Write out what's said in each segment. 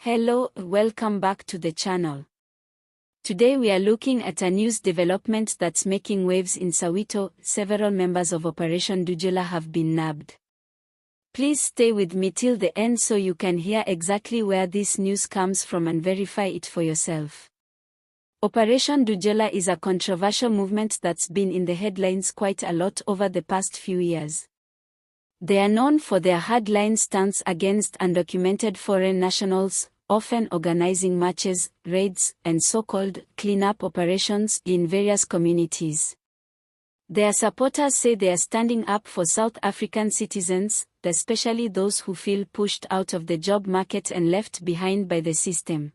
Hello, welcome back to the channel. Today we are looking at a news development that's making waves in Soweto. Several members of Operation Dudula have been nabbed. Please stay with me till the end so you can hear exactly where this news comes from and verify it for yourself. Operation Dudula is a controversial movement that's been in the headlines quite a lot over the past few years. They are known for their hardline stance against undocumented foreign nationals, often organizing marches, raids, and so-called cleanup operations in various communities. Their supporters say they are standing up for South African citizens, especially those who feel pushed out of the job market and left behind by the system.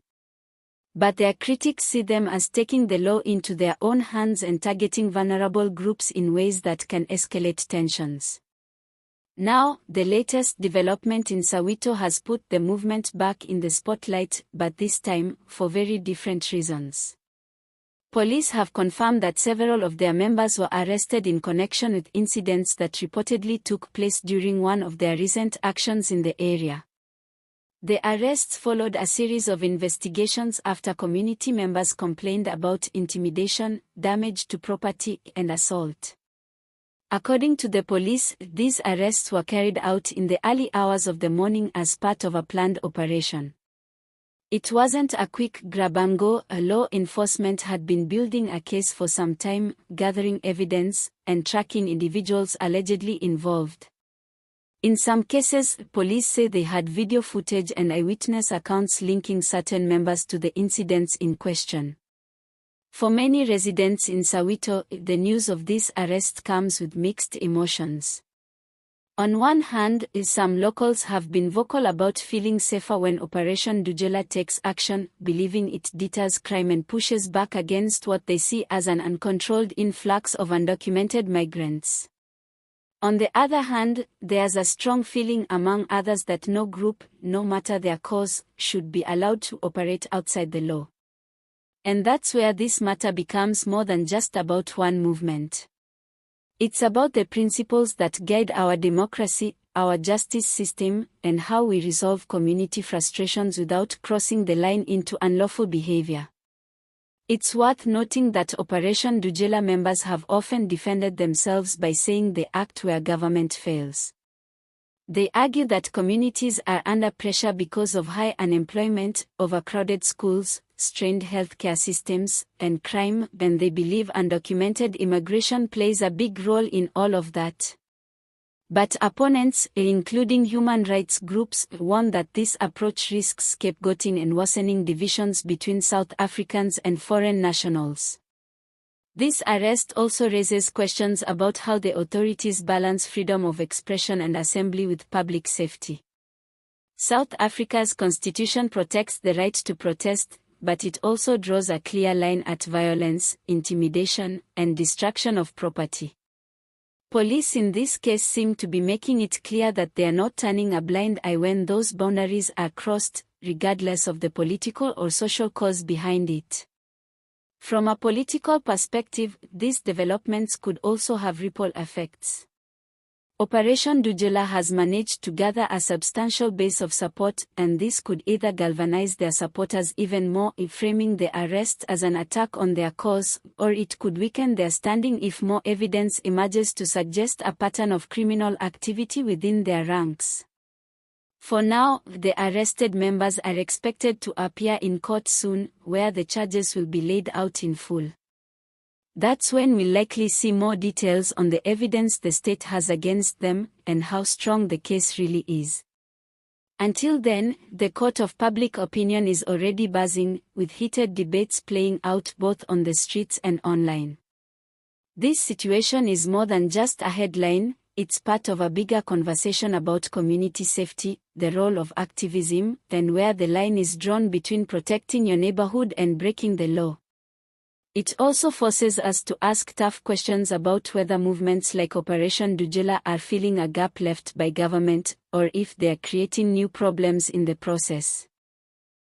But their critics see them as taking the law into their own hands and targeting vulnerable groups in ways that can escalate tensions. Now, the latest development in Soweto has put the movement back in the spotlight, but this time, for very different reasons. Police have confirmed that several of their members were arrested in connection with incidents that reportedly took place during one of their recent actions in the area. The arrests followed a series of investigations after community members complained about intimidation, damage to property, and assault. According to the police, these arrests were carried out in the early hours of the morning as part of a planned operation. It wasn't a quick grab-and-go. Law enforcement had been building a case for some time, gathering evidence, and tracking individuals allegedly involved. In some cases, police say they had video footage and eyewitness accounts linking certain members to the incidents in question. For many residents in Soweto, the news of this arrest comes with mixed emotions. On one hand, some locals have been vocal about feeling safer when Operation Dudula takes action, believing it deters crime and pushes back against what they see as an uncontrolled influx of undocumented migrants. On the other hand, there's a strong feeling among others that no group, no matter their cause, should be allowed to operate outside the law. And that's where this matter becomes more than just about one movement. It's about the principles that guide our democracy, our justice system, and how we resolve community frustrations without crossing the line into unlawful behavior. It's worth noting that Operation Dudula members have often defended themselves by saying they act where government fails. They argue that communities are under pressure because of high unemployment, overcrowded schools, strained healthcare systems, and crime, and they believe undocumented immigration plays a big role in all of that. But opponents, including human rights groups, warn that this approach risks scapegoating and worsening divisions between South Africans and foreign nationals. This arrest also raises questions about how the authorities balance freedom of expression and assembly with public safety. South Africa's constitution protects the right to protest, but it also draws a clear line at violence, intimidation, and destruction of property. Police in this case seem to be making it clear that they are not turning a blind eye when those boundaries are crossed, regardless of the political or social cause behind it. From a political perspective, these developments could also have ripple effects. Operation Dudula has managed to gather a substantial base of support, and this could either galvanize their supporters even more, framing the arrest as an attack on their cause, or it could weaken their standing if more evidence emerges to suggest a pattern of criminal activity within their ranks. For now, the arrested members are expected to appear in court soon, where the charges will be laid out in full. That's when we'll likely see more details on the evidence the state has against them, and how strong the case really is. Until then, the court of public opinion is already buzzing, with heated debates playing out both on the streets and online. This situation is more than just a headline. It's part of a bigger conversation about community safety, the role of activism, and where the line is drawn between protecting your neighborhood and breaking the law. It also forces us to ask tough questions about whether movements like Operation Dudula are filling a gap left by government, or if they are creating new problems in the process.